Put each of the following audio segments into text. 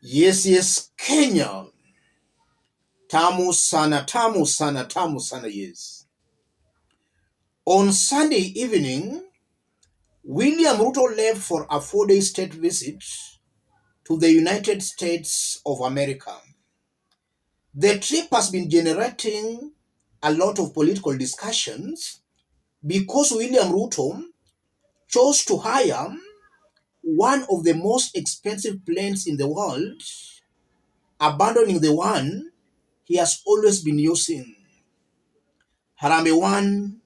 Yes, Kenya. Tamu sana, yes. On Sunday evening, William Ruto left for a 4-day state visit to the United States of America. The trip has been generating a lot of political discussions because William Ruto chose to hire one of the most expensive planes in the world, abandoning the one he has always been using, Harambee One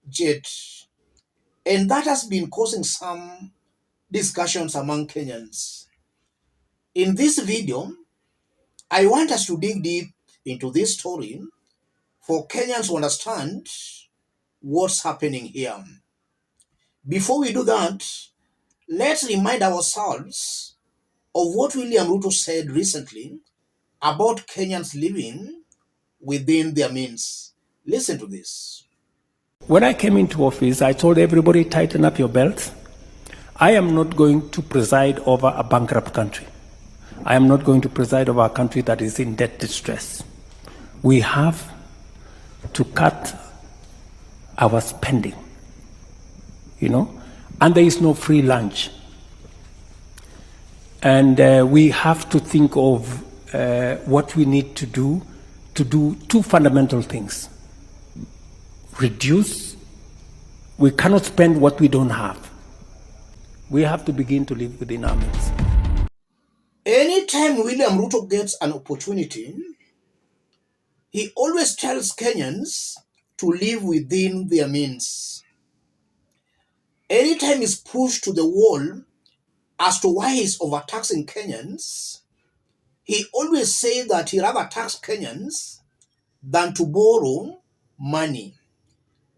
jet. And that has been causing some discussions among Kenyans. In this video, I want us to dig deep into this story for Kenyans to understand what's happening here. Before we do that, let's remind ourselves of what William Ruto said recently about Kenyans living within their means. Listen to this. When I came into office, I told everybody, tighten up your belts. I am not going to preside over a bankrupt country. I am not going to preside over a country that is in debt distress. We have to cut our spending, and there is no free lunch. And we have to think of what we need to do two fundamental things. Reduce. We cannot spend what we don't have. We have to begin to live within our means. Anytime William Ruto gets an opportunity, he always tells Kenyans to live within their means. Anytime he's pushed to the wall as to why he's overtaxing Kenyans, he always says that he'd rather tax Kenyans than to borrow money.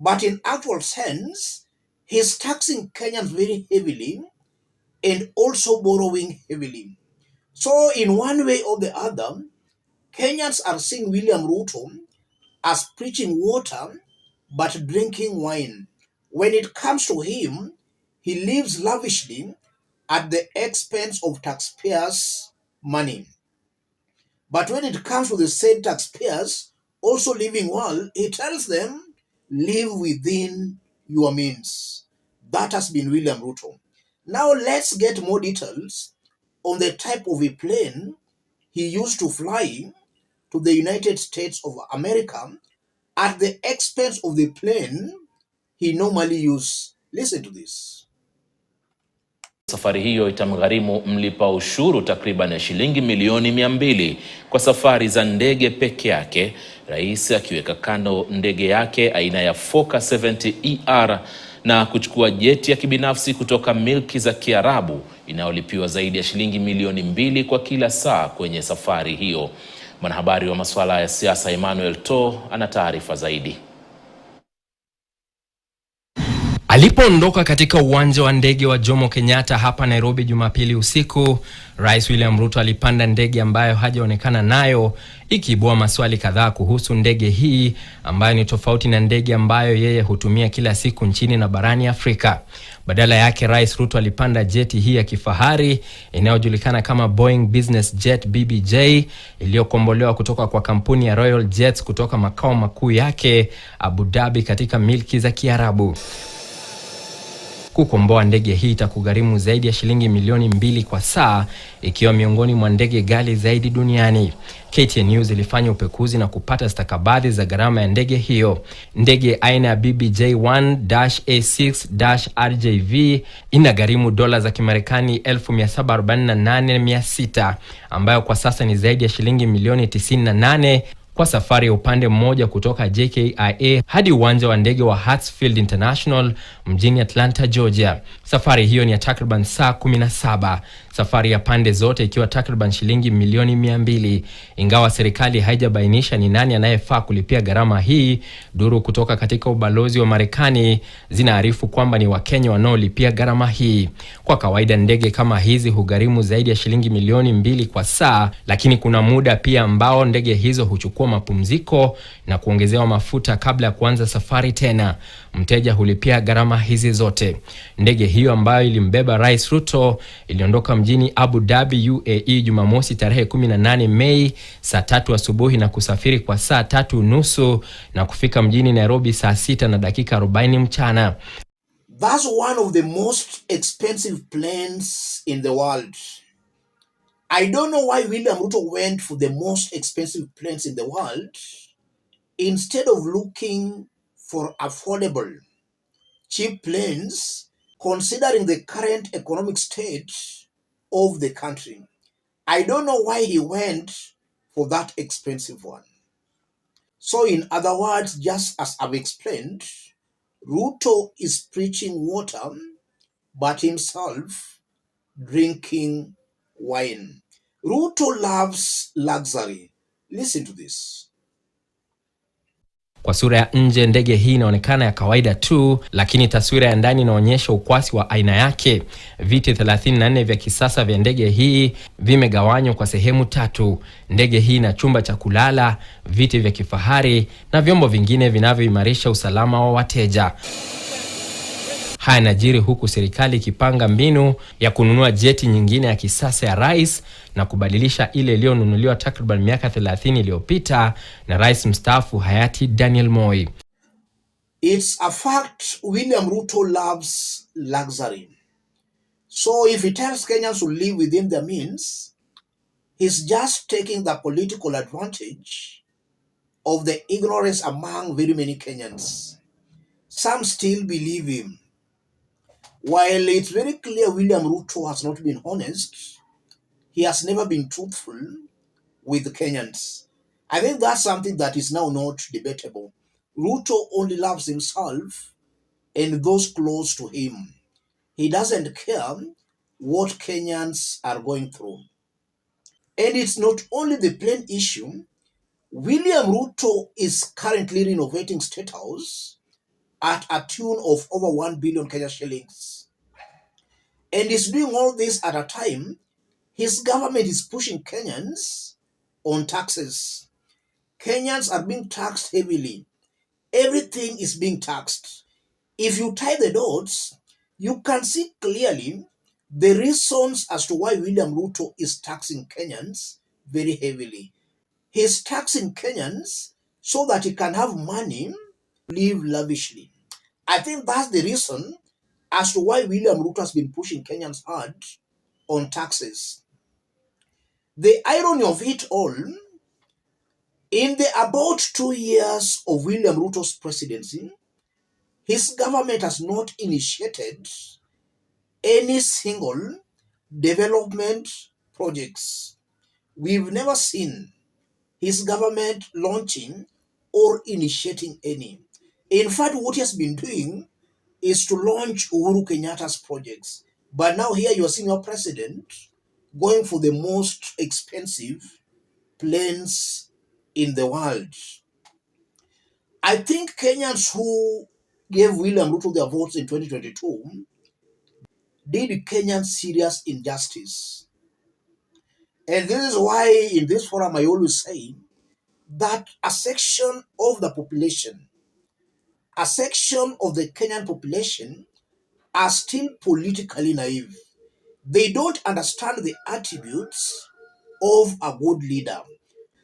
But in actual sense, he's taxing Kenyans very heavily and also borrowing heavily. So in one way or the other, Kenyans are seeing William Ruto as preaching water but drinking wine. When it comes to him, he lives lavishly at the expense of taxpayers' money. But when it comes to the same taxpayers also living well, he tells them, live within your means. That has been William Ruto. Now let's get more details on the type of a plane he used to fly to the United States of America at the expense of the plane he normally uses. Listen to this. Safari hiyo itamgharimu mlipa ushuru takriban shilingi milioni 200 kwa safari za ndege peke yake, rais akiweka kando ndege yake aina ya Fokker 70ER na kuchukua jeti ya kibinafsi kutoka milki za Kiarabu inayolipiwa zaidi ya shilingi milioni 2 kwa kila saa kwenye safari hiyo. Mwanahabari wa masuala ya siasa Emmanuel To ana taarifa zaidi. Alipoondoka katika uwanja wa ndege wa Jomo Kenyatta hapa Nairobi Jumapili usiku, Rais William Ruto alipanda ndege ambayo hajaonekana nayo, ikiibua maswali kadhaa kuhusu ndege hii ambayo ni tofauti na ndege ambayo yeye hutumia kila siku nchini na barani Afrika. Badala yake Rais Ruto alipanda jeti hii ya kifahari inayojulikana kama Boeing Business Jet BBJ iliyokombolewa kutoka kwa kampuni ya Royal Jets kutoka makao makuu yake Abu Dhabi katika milki za Kiarabu. Kukomboa ndege hii itakugharimu zaidi ya shilingi milioni 2 kwa saa, ikiwa miongoni mwa ndege ghali zaidi duniani. KTN News ilifanya upekuzi na kupata stakabadhi za gharama ya ndege hiyo. Ndege aina ya BBJ-1-A6-RJV inagharimu dola za Kimarekani 1,748,600, ambayo kwa sasa ni zaidi ya shilingi milioni 98 kwa safari ya upande mmoja kutoka JKIA hadi uwanja wa ndege wa Hartsfield International mjini Atlanta, Georgia. Safari hiyo ni ya takriban saa 17, safari ya pande zote ikiwa takriban shilingi milioni 200. Ingawa serikali haijabainisha ni nani anayefaa kulipia gharama hii, duru kutoka katika ubalozi wa Marekani zinaarifu kwamba ni Wakenya wanaolipia gharama hii. Kwa kawaida ndege kama hizi hugharimu zaidi ya shilingi milioni 2 kwa saa, lakini kuna muda pia ambao ndege hizo huchukua mapumziko na kuongezewa mafuta kabla ya kuanza safari tena. Mteja hulipia gharama gharama hizi zote. Ndege hiyo ambayo ilimbeba Rais Ruto iliondoka mjini Abu Dhabi, UAE Jumamosi tarehe 18 Mei saa 3 asubuhi na kusafiri kwa saa 3:30 na kufika mjini Nairobi saa 6 na dakika 40 mchana. That's one of the most expensive planes in the world. I don't know why William Ruto went for the most expensive planes in the world instead of looking for affordable, cheap planes, considering the current economic state of the country. I don't know why he went for that expensive one. So in other words, just as I've explained, Ruto is preaching water, but himself drinking wine. Ruto loves luxury. Listen to this. Kwa sura ya nje ndege hii inaonekana ya kawaida tu, lakini taswira ya ndani inaonyesha ukwasi wa aina yake. Viti 34 vya kisasa vya ndege hii vimegawanywa kwa sehemu 3. Ndege hii ina chumba cha kulala, viti vya kifahari na vyombo vingine vinavyoimarisha usalama wa wateja. Haya yanajiri huku serikali ikipanga mbinu ya kununua jeti nyingine ya kisasa ya rais na kubadilisha ile iliyonunuliwa takriban miaka 30 iliyopita na rais mstaafu hayati Daniel Moi. It's a fact William Ruto loves luxury. So if he tells Kenyans to live within their means, he's just taking the political advantage of the ignorance among very many Kenyans. Some still believe him. While it's very clear William Ruto has not been honest, he has never been truthful with the Kenyans. I think that's something that is now not debatable. Ruto only loves himself and those close to him. He doesn't care what Kenyans are going through. And it's not only the plain issue. William Ruto is currently renovating State House at a tune of over 1 billion Kenya shillings. And he's doing all this at a time his government is pushing Kenyans on taxes. Kenyans are being taxed heavily. Everything is being taxed. If you tie the dots, you can see clearly the reasons as to why William Ruto is taxing Kenyans very heavily. He's taxing Kenyans so that he can have money to live lavishly. I think that's the reason as to why William Ruto has been pushing Kenyans hard on taxes. The irony of it all, in the about 2 years of William Ruto's presidency, his government has not initiated any single development projects. We've never seen his government launching or initiating any. In fact, what he has been doing is to launch Uhuru Kenyatta's projects. But now here you are seeing your president going for the most expensive planes in the world. I think Kenyans who gave William Ruto their votes in 2022 did Kenyans serious injustice. And this is why in this forum I always say that a section of the population, a section of the Kenyan population are still politically naive. They don't understand the attributes of a good leader.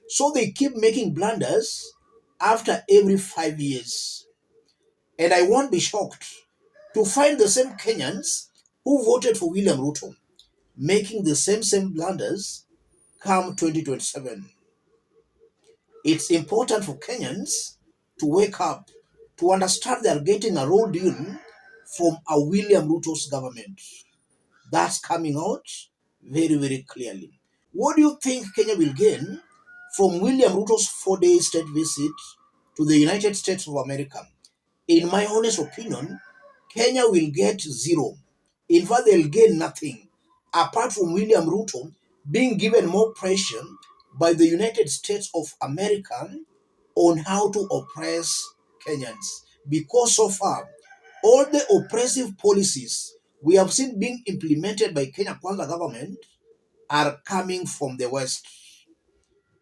So they keep making blunders after every 5 years. And I won't be shocked to find the same Kenyans who voted for William Ruto making the same blunders come 2027. It's important for Kenyans to wake up, to understand they are getting a raw deal from a William Ruto's government. That's coming out very, very clearly. What do you think Kenya will gain from William Ruto's 4-day state visit to the United States of America? In my honest opinion, Kenya will get zero. In fact, they'll gain nothing apart from William Ruto being given more pressure by the United States of America on how to oppress Kenyans. Because so far, all the oppressive policies we have seen being implemented by Kenya Kwanza government are coming from the West.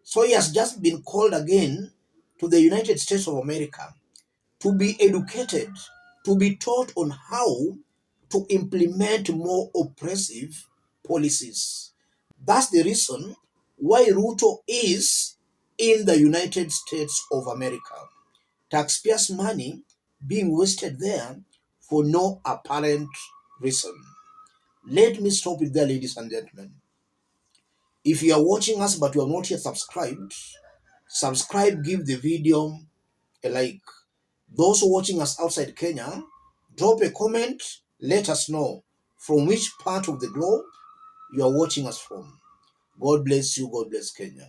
So he has just been called again to the United States of America to be educated to be taught on how to implement more oppressive policies. That's the reason why Ruto is in the United States of America. Taxpayers' money being wasted there for no apparent reason. Let me stop it there, ladies and gentlemen. If you are watching us but you are not yet subscribed, subscribe, give the video a like. Those watching us outside Kenya, drop a comment, let us know from which part of the globe you are watching us from. God bless you, God bless Kenya.